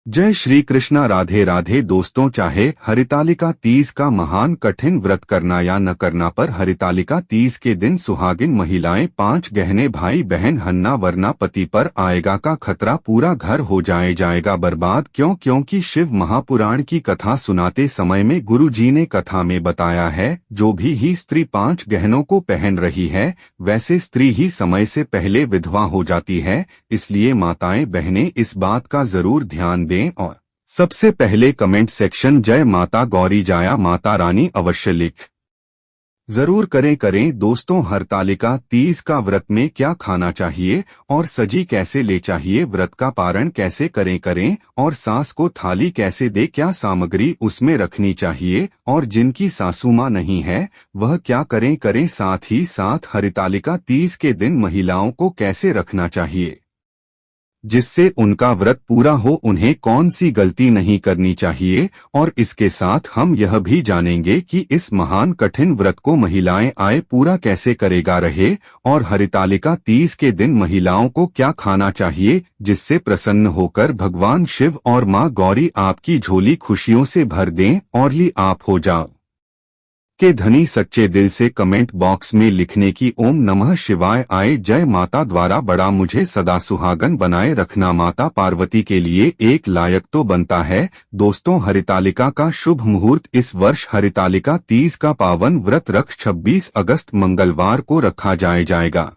जय श्री कृष्णा। राधे राधे दोस्तों, चाहे हरितालिका तीज का महान कठिन व्रत करना या न करना, पर हरितालिका तीज के दिन सुहागिन महिलाएं 5 गहने भाई बहन हन्ना वरना पति पर आएगा का खतरा, पूरा घर हो जाएगा बर्बाद। क्योंकि शिव महापुराण की कथा सुनाते समय में गुरु जी ने कथा में बताया है, जो भी ही स्त्री 5 गहनों को पहन रही है, वैसे स्त्री ही समय से पहले विधवा हो जाती है। इसलिए माताएं बहनें इस बात का जरूर ध्यान दें और सबसे पहले कमेंट सेक्शन जय माता गौरी जाया माता रानी अवश्य लिख जरूर करें दोस्तों। हरतालिका तीज का व्रत में क्या खाना चाहिए और सजी कैसे ले चाहिए, व्रत का पारण कैसे करें और सास को थाली कैसे दे, क्या सामग्री उसमें रखनी चाहिए, और जिनकी सासू माँ नहीं है वह क्या करें। साथ ही साथ हरितालिका तीज के दिन महिलाओं को कैसे रखना चाहिए जिससे उनका व्रत पूरा हो, उन्हें कौन सी गलती नहीं करनी चाहिए। और इसके साथ हम यह भी जानेंगे कि इस महान कठिन व्रत को महिलाएं आए पूरा कैसे करेगा रहे, और हरितालिका तीज के दिन महिलाओं को क्या खाना चाहिए जिससे प्रसन्न होकर भगवान शिव और मां गौरी आपकी झोली खुशियों से भर दें और ली आप हो जाओ के धनी। सच्चे दिल से कमेंट बॉक्स में लिखने की ओम नमः शिवाय आए जय माता द्वारा बड़ा मुझे सदा सुहागन बनाए रखना, माता पार्वती के लिए एक लायक तो बनता है। दोस्तों, हरितालिका का शुभ मुहूर्त इस वर्ष हरितालिका तीज का पावन व्रत रख 26 अगस्त मंगलवार को रखा जाएगा।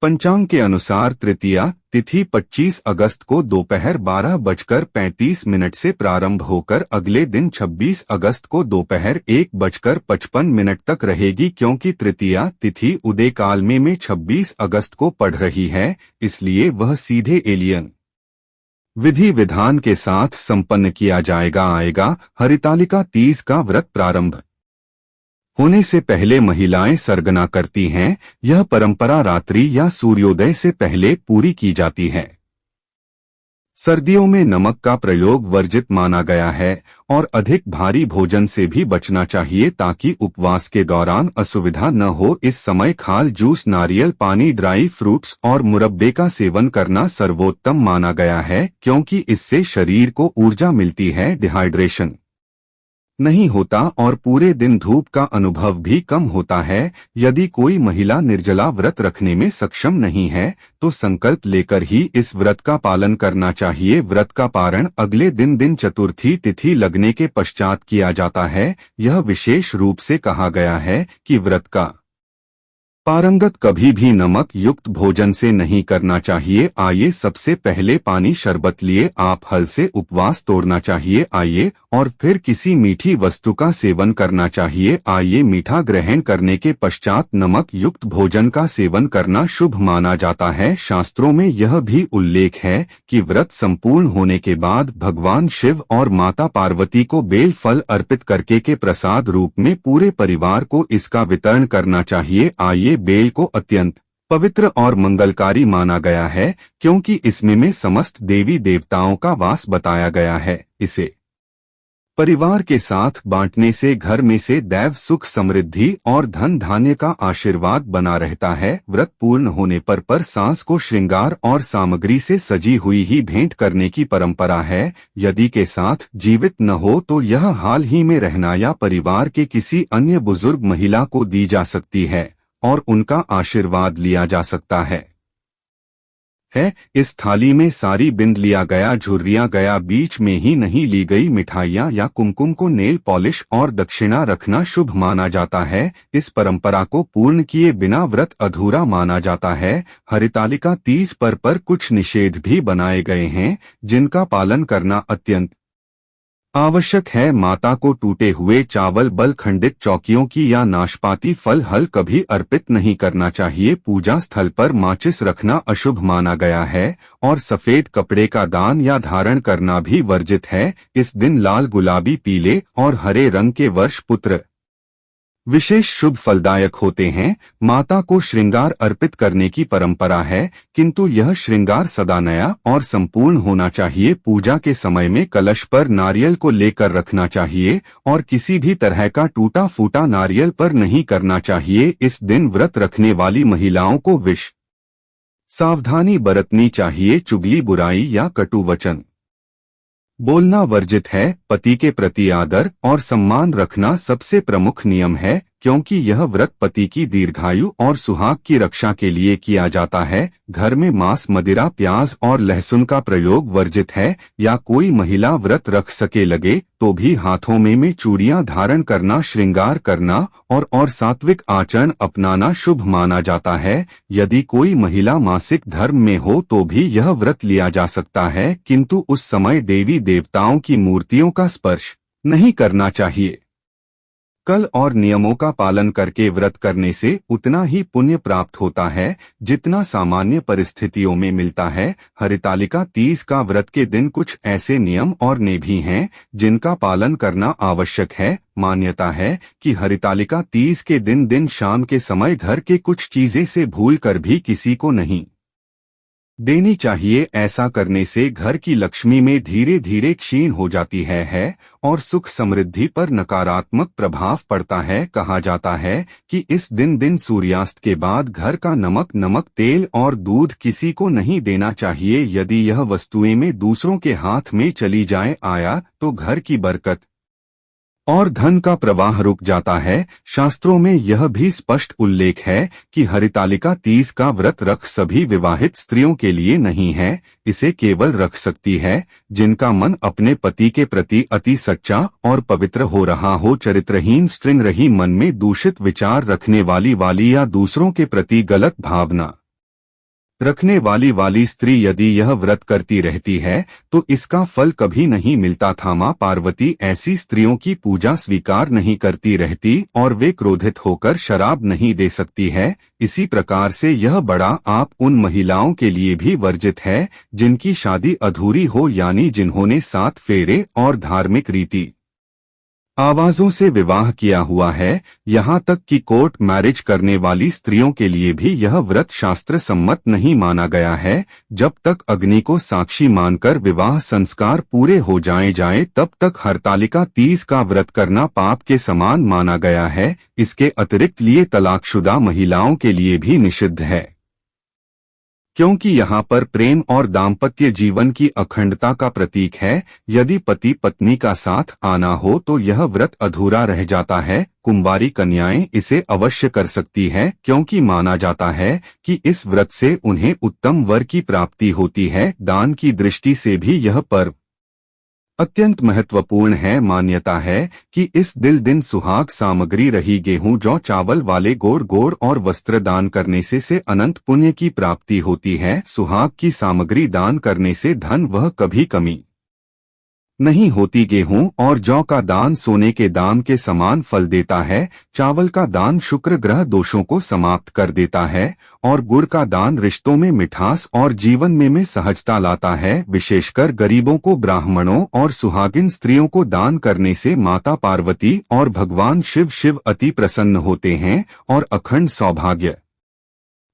पंचांग के अनुसार तृतीया तिथि 25 अगस्त को दोपहर 12:35 से प्रारंभ होकर अगले दिन 26 अगस्त को दोपहर 1:55 तक रहेगी। क्योंकि तृतीया तिथि उदय काल में 26 अगस्त को पड़ रही है, इसलिए वह सीधे एलियन विधि विधान के साथ संपन्न किया जाएगा। हरितालिका तीज का व्रत प्रारंभ होने से पहले महिलाएं सरगना करती हैं। यह परंपरा रात्रि या सूर्योदय से पहले पूरी की जाती है। सर्दियों में नमक का प्रयोग वर्जित माना गया है और अधिक भारी भोजन से भी बचना चाहिए ताकि उपवास के दौरान असुविधा न हो। इस समय खाल, जूस, नारियल पानी, ड्राई फ्रूट्स और मुरब्बे का सेवन करना सर्वोत्तम माना गया है, क्योंकि इससे शरीर को ऊर्जा मिलती है, डिहाइड्रेशन नहीं होता और पूरे दिन धूप का अनुभव भी कम होता है। यदि कोई महिला निर्जला व्रत रखने में सक्षम नहीं है तो संकल्प लेकर ही इस व्रत का पालन करना चाहिए। व्रत का पारण अगले दिन चतुर्थी तिथि लगने के पश्चात किया जाता है। यह विशेष रूप से कहा गया है कि व्रत का पारंगत कभी भी नमक युक्त भोजन से नहीं करना चाहिए। आइए सबसे पहले पानी शरबत लिए आप हल से उपवास तोड़ना चाहिए। आइए और फिर किसी मीठी वस्तु का सेवन करना चाहिए। आइए मीठा ग्रहण करने के पश्चात नमक युक्त भोजन का सेवन करना शुभ माना जाता है। शास्त्रों में यह भी उल्लेख है कि व्रत संपूर्ण होने के बाद भगवान शिव और माता पार्वती को बेल फल अर्पित करके के प्रसाद रूप में पूरे परिवार को इसका वितरण करना चाहिए। आइए बेल को अत्यंत पवित्र और मंगलकारी माना गया है, क्योंकि इसमें समस्त देवी देवताओं का वास बताया गया है। इसे परिवार के साथ बांटने से घर में से दैव सुख, समृद्धि और धन धान्य का आशीर्वाद बना रहता है। व्रत पूर्ण होने पर सांस को श्रृंगार और सामग्री से सजी हुई ही भेंट करने की परंपरा है। यदि के साथ जीवित न हो तो यह हाल ही में रहना या परिवार के किसी अन्य बुजुर्ग महिला को दी जा सकती है और उनका आशीर्वाद लिया जा सकता है। इस थाली में सारी बिंद लिया गया, झुर्रियां गया, बीच में ही नहीं ली गई मिठाइयां या कुमकुम को नेल पॉलिश और दक्षिणा रखना शुभ माना जाता है। इस परंपरा को पूर्ण किए बिना व्रत अधूरा माना जाता है। हरितालिका तीज पर कुछ निषेध भी बनाए गए हैं जिनका पालन करना अत्यंत आवश्यक है। माता को टूटे हुए चावल, बल खंडित चौकियों की या नाशपाती फल हल कभी अर्पित नहीं करना चाहिए। पूजा स्थल पर माचिस रखना अशुभ माना गया है और सफेद कपड़े का दान या धारण करना भी वर्जित है। इस दिन लाल, गुलाबी, पीले और हरे रंग के वर्ष पुत्र विशेष शुभ फलदायक होते हैं। माता को श्रृंगार अर्पित करने की परंपरा है, किंतु यह श्रृंगार सदा नया और संपूर्ण होना चाहिए। पूजा के समय में कलश पर नारियल को लेकर रखना चाहिए और किसी भी तरह का टूटा फूटा नारियल पर नहीं करना चाहिए। इस दिन व्रत रखने वाली महिलाओं को सावधानी बरतनी चाहिए। चुगली, बुराई या कटु वचन बोलना वर्जित है। पति के प्रति आदर और सम्मान रखना सबसे प्रमुख नियम है, क्योंकि यह व्रत पति की दीर्घायु और सुहाग की रक्षा के लिए किया जाता है। घर में मांस, मदिरा, प्याज और लहसुन का प्रयोग वर्जित है। या कोई महिला व्रत रख सके लगे तो भी हाथों में चूड़ियां धारण करना, श्रृंगार करना और सात्विक आचरण अपनाना शुभ माना जाता है। यदि कोई महिला मासिक धर्म में हो तो भी यह व्रत लिया जा सकता है, किंतु उस समय देवी देवताओं की मूर्तियों का स्पर्श नहीं करना चाहिए। कल और नियमों का पालन करके व्रत करने से उतना ही पुण्य प्राप्त होता है जितना सामान्य परिस्थितियों में मिलता है। हरितालिका तीज का व्रत के दिन कुछ ऐसे नियम और ने भी हैं जिनका पालन करना आवश्यक है। मान्यता है कि हरितालिका तीज के दिन शाम के समय घर के कुछ चीजें से भूल कर भी किसी को नहीं देनी चाहिए। ऐसा करने से घर की लक्ष्मी में धीरे धीरे क्षीण हो जाती है और सुख समृद्धि पर नकारात्मक प्रभाव पड़ता है। कहा जाता है कि इस दिन सूर्यास्त के बाद घर का नमक, तेल और दूध किसी को नहीं देना चाहिए। यदि यह वस्तुएं में दूसरों के हाथ में चली जाए आया तो घर की बरकत और धन का प्रवाह रुक जाता है। शास्त्रों में यह भी स्पष्ट उल्लेख है कि हरितालिका तीज का व्रत रख सभी विवाहित स्त्रियों के लिए नहीं है। इसे केवल रख सकती है जिनका मन अपने पति के प्रति अति सच्चा और पवित्र हो रहा हो। चरित्रहीन, स्त्रीरही, मन में दूषित विचार रखने वाली या दूसरों के प्रति गलत भावना रखने वाली स्त्री यदि यह व्रत करती रहती है तो इसका फल कभी नहीं मिलता था। मां पार्वती ऐसी स्त्रियों की पूजा स्वीकार नहीं करती रहती और वे क्रोधित होकर शराब नहीं दे सकती है। इसी प्रकार से यह बड़ा आप उन महिलाओं के लिए भी वर्जित है जिनकी शादी अधूरी हो, यानी जिन्होंने 7 फेरे और धार्मिक रीति आवाजों से विवाह किया हुआ है। यहाँ तक कि कोर्ट मैरिज करने वाली स्त्रियों के लिए भी यह व्रत शास्त्र सम्मत नहीं माना गया है। जब तक अग्नि को साक्षी मानकर विवाह संस्कार पूरे हो जाए तब तक हरतालिका तीज का व्रत करना पाप के समान माना गया है। इसके अतिरिक्त लिए तलाकशुदा महिलाओं के लिए भी निषिद्ध है, क्योंकि यहाँ पर प्रेम और दाम्पत्य जीवन की अखंडता का प्रतीक है। यदि पति पत्नी का साथ आना हो तो यह व्रत अधूरा रह जाता है। कुंवारी कन्याएं इसे अवश्य कर सकती है, क्योंकि माना जाता है कि इस व्रत से उन्हें उत्तम वर की प्राप्ति होती है। दान की दृष्टि से भी यह पर्व अत्यंत महत्वपूर्ण है। मान्यता है कि इस दिन सुहाग सामग्री रही गेहूं, जौ, चावल वाले गोड़ और वस्त्र दान करने से अनंत पुण्य की प्राप्ति होती है। सुहाग की सामग्री दान करने से धन वह कभी कमी नहीं होती। गेहूं और जौ का दान सोने के दाम के समान फल देता है। चावल का दान शुक्र ग्रह दोषों को समाप्त कर देता है और गुड़ का दान रिश्तों में मिठास और जीवन में सहजता लाता है। विशेषकर गरीबों को, ब्राह्मणों और सुहागिन स्त्रियों को दान करने से माता पार्वती और भगवान शिव अति प्रसन्न होते हैं और अखंड सौभाग्य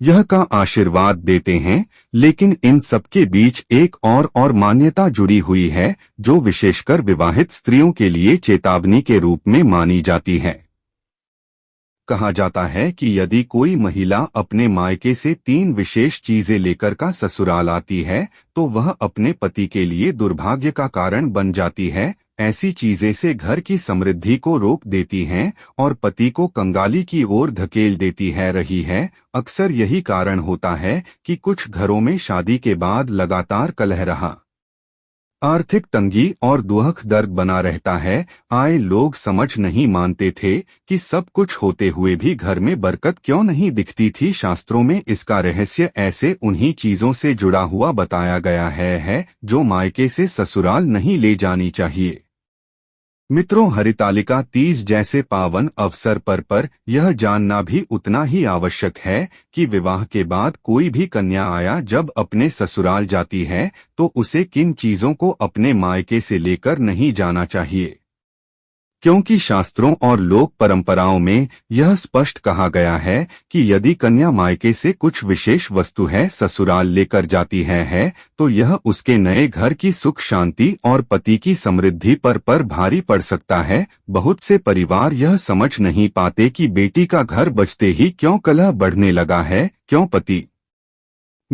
यह का आशीर्वाद देते हैं। लेकिन इन सबके बीच एक और मान्यता जुड़ी हुई है जो विशेषकर विवाहित स्त्रियों के लिए चेतावनी के रूप में मानी जाती है। कहा जाता है कि यदि कोई महिला अपने मायके से 3 विशेष चीजें लेकर का ससुराल आती है तो वह अपने पति के लिए दुर्भाग्य का कारण बन जाती है। ऐसी चीजें से घर की समृद्धि को रोक देती हैं और पति को कंगाली की ओर धकेल देती है। अक्सर यही कारण होता है कि कुछ घरों में शादी के बाद लगातार कलह रहा, आर्थिक तंगी और दुख दर्द बना रहता है। आए लोग समझ नहीं मानते थे कि सब कुछ होते हुए भी घर में बरकत क्यों नहीं दिखती थी। शास्त्रों में इसका रहस्य ऐसे उन्हीं चीजों से जुड़ा हुआ बताया गया है जो मायके से ससुराल नहीं ले जानी चाहिए। मित्रों, हरितालिका तीज जैसे पावन अवसर पर यह जानना भी उतना ही आवश्यक है कि विवाह के बाद कोई भी कन्या आया जब अपने ससुराल जाती है तो उसे किन चीजों को अपने मायके से लेकर नहीं जाना चाहिए, क्योंकि शास्त्रों और लोक परंपराओं में यह स्पष्ट कहा गया है कि यदि कन्या मायके से कुछ विशेष वस्तु है ससुराल लेकर जाती है तो यह उसके नए घर की सुख शांति और पति की समृद्धि पर भारी पड़ सकता है। बहुत से परिवार यह समझ नहीं पाते कि बेटी का घर बचते ही क्यों कलह बढ़ने लगा है, क्यों पति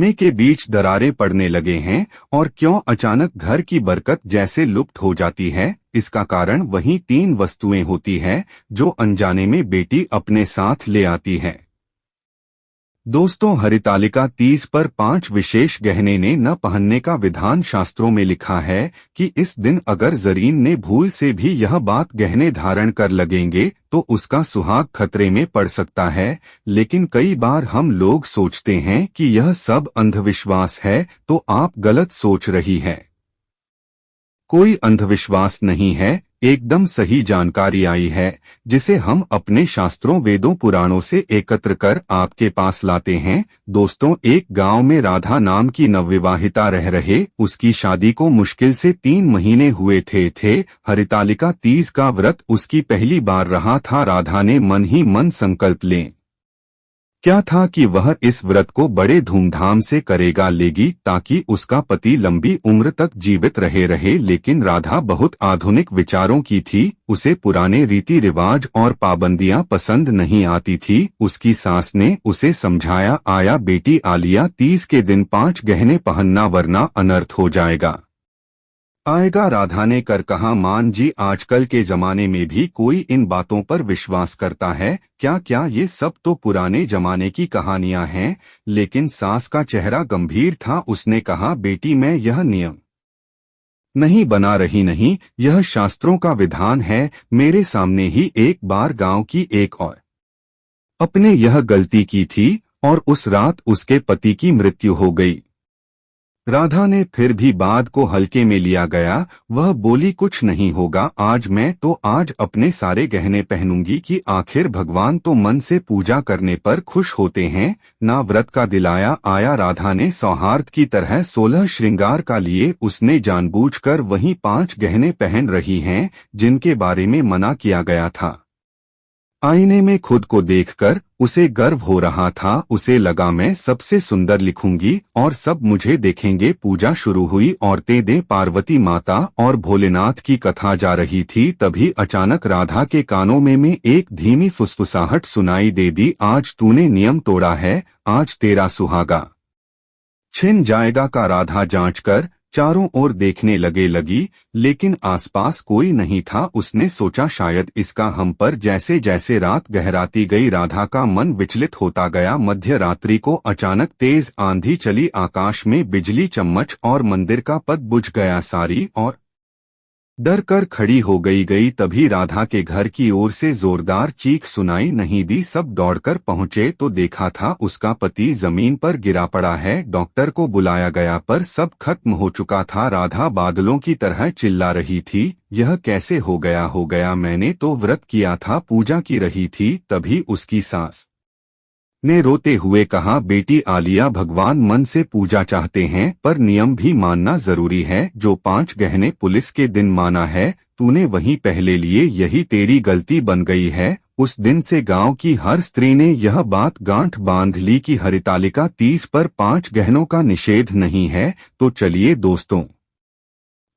में के बीच दरारें पड़ने लगे हैं और क्यों अचानक घर की बरकत जैसे लुप्त हो जाती है। इसका कारण वही 3 वस्तुएं होती है जो अनजाने में बेटी अपने साथ ले आती है। दोस्तों, हरितालिका तीज पर 5 विशेष गहने ने न पहनने का विधान शास्त्रों में लिखा है कि इस दिन अगर जरीन ने भूल से भी यह बात गहने धारण कर लगेंगे तो उसका सुहाग खतरे में पड़ सकता है। लेकिन कई बार हम लोग सोचते हैं कि यह सब अंधविश्वास है, तो आप गलत सोच रही है। कोई अंधविश्वास नहीं है, एकदम सही जानकारी आई है जिसे हम अपने शास्त्रों वेदों पुराणों से एकत्र कर आपके पास लाते हैं। दोस्तों, एक गांव में राधा नाम की नवविवाहिता रह रहे। उसकी शादी को मुश्किल से 3 महीने हुए थे। हरितालिका तीज का व्रत उसकी पहली बार रहा था। राधा ने मन ही मन संकल्प लें क्या था कि वह इस व्रत को बड़े धूमधाम से करेगा लेगी ताकि उसका पति लंबी उम्र तक जीवित रहे। लेकिन राधा बहुत आधुनिक विचारों की थी। उसे पुराने रीति रिवाज और पाबंदियां पसंद नहीं आती थी। उसकी सास ने उसे समझाया, आया बेटी आलिया, तीज के दिन 5 गहने पहनना वरना अनर्थ हो जाएगा। आएगा। राधा ने कर कहा, मान जी, आजकल के जमाने में भी कोई इन बातों पर विश्वास करता है क्या? क्या ये सब तो पुराने जमाने की कहानियां हैं। लेकिन सास का चेहरा गंभीर था। उसने कहा, बेटी, मैं यह नियम नहीं बना रही, नहीं, यह शास्त्रों का विधान है। मेरे सामने ही एक बार गांव की एक और अपने यह गलती की थी और उस रात उसके पति की मृत्यु हो गई। राधा ने फिर भी बात को हल्के में लिया गया। वह बोली, कुछ नहीं होगा, आज अपने सारे गहने पहनूंगी कि आखिर भगवान तो मन से पूजा करने पर खुश होते हैं ना। व्रत का दिलाया आया। राधा ने सौहार्द की तरह 16 श्रृंगार का लिए। उसने जानबूझकर वही 5 गहने पहन रही हैं जिनके बारे में मना किया गया था। आईने में खुद को देखकर उसे गर्व हो रहा था। उसे लगा, मैं सबसे सुंदर लिखूंगी और सब मुझे देखेंगे। पूजा शुरू हुई। औरतें दे पार्वती माता और भोलेनाथ की कथा जा रही थी। तभी अचानक राधा के कानों में एक धीमी फुसफुसाहट सुनाई दे दी, आज तूने नियम तोड़ा है, आज तेरा सुहागा छिन जाएगा। का राधा जांच कर चारों ओर देखने लगी, लेकिन आसपास कोई नहीं था। उसने सोचा शायद इसका हम पर। जैसे जैसे रात गहराती गई राधा का मन विचलित होता गया। मध्य रात्रि को अचानक तेज आंधी चली। आकाश में बिजली चमच और मंदिर का पद बुझ गया। सारी और डर कर खड़ी हो गई। तभी राधा के घर की ओर से जोरदार चीख सुनाई नहीं दी। सब दौड़कर पहुंचे तो देखा था उसका पति जमीन पर गिरा पड़ा है। डॉक्टर को बुलाया गया पर सब खत्म हो चुका था। राधा बादलों की तरह चिल्ला रही थी, यह कैसे हो गया, मैंने तो व्रत किया था, पूजा की रही थी। तभी उसकी सास ने रोते हुए कहा, बेटी आलिया, भगवान मन से पूजा चाहते हैं पर नियम भी मानना जरूरी है। जो 5 गहने पुलिस के दिन माना है तूने वही पहले लिए, यही तेरी गलती बन गई है। उस दिन से गांव की हर स्त्री ने यह बात गांठ बांध ली कि हरितालिका तीज पर 5 गहनों का निषेध नहीं है। तो चलिए दोस्तों,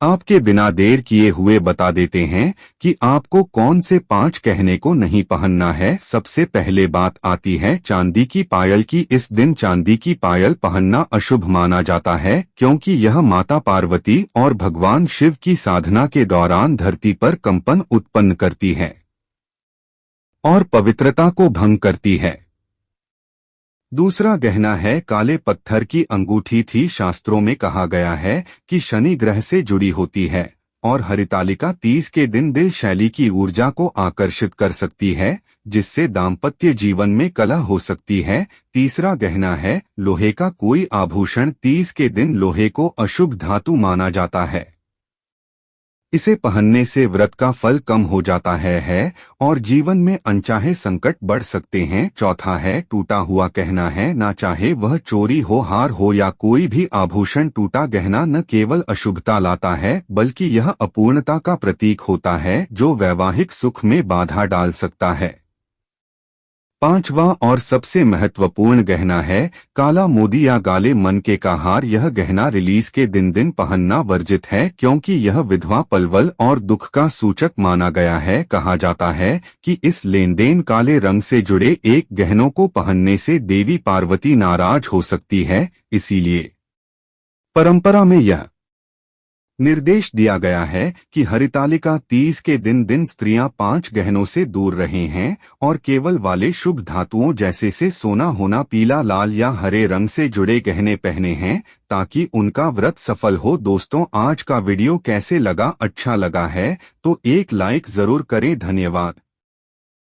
आपके बिना देर किए हुए बता देते हैं कि आपको कौन से 5 गहने को नहीं पहनना है। सबसे पहले बात आती है चांदी की पायल की। इस दिन चांदी की पायल पहनना अशुभ माना जाता है क्योंकि यह माता पार्वती और भगवान शिव की साधना के दौरान धरती पर कंपन उत्पन्न करती है और पवित्रता को भंग करती है। दूसरा गहना है काले पत्थर की अंगूठी थी। शास्त्रों में कहा गया है कि शनि ग्रह से जुड़ी होती है और हरितालिका तीज के दिन दिल शैली की ऊर्जा को आकर्षित कर सकती है, जिससे दाम्पत्य जीवन में कलह हो सकती है। तीसरा गहना है लोहे का कोई आभूषण। तीज के दिन लोहे को अशुभ धातु माना जाता है। इसे पहनने से व्रत का फल कम हो जाता है और जीवन में अनचाहे संकट बढ़ सकते हैं। चौथा है टूटा हुआ गहना है। ना चाहे वह चोरी हो, हार हो या कोई भी आभूषण, टूटा गहना न केवल अशुभता लाता है बल्कि यह अपूर्णता का प्रतीक होता है जो वैवाहिक सुख में बाधा डाल सकता है। पांचवा और सबसे महत्वपूर्ण गहना है काला मोती या गाले मन के का हार। यह गहना रिलीज के दिन पहनना वर्जित है क्योंकि यह विधवा पलवल और दुख का सूचक माना गया है। कहा जाता है कि इस लेन देन काले रंग से जुड़े एक गहनों को पहनने से देवी पार्वती नाराज हो सकती है, इसीलिए परंपरा में यह निर्देश दिया गया है कि हरितालिका तीज के दिन स्त्रियां 5 गहनों से दूर रहे हैं और केवल वाले शुभ धातुओं जैसे से सोना होना, पीला, लाल या हरे रंग से जुड़े गहने पहने हैं ताकि उनका व्रत सफल हो। दोस्तों, आज का वीडियो कैसे लगा? अच्छा लगा है तो एक लाइक जरूर करें। धन्यवाद।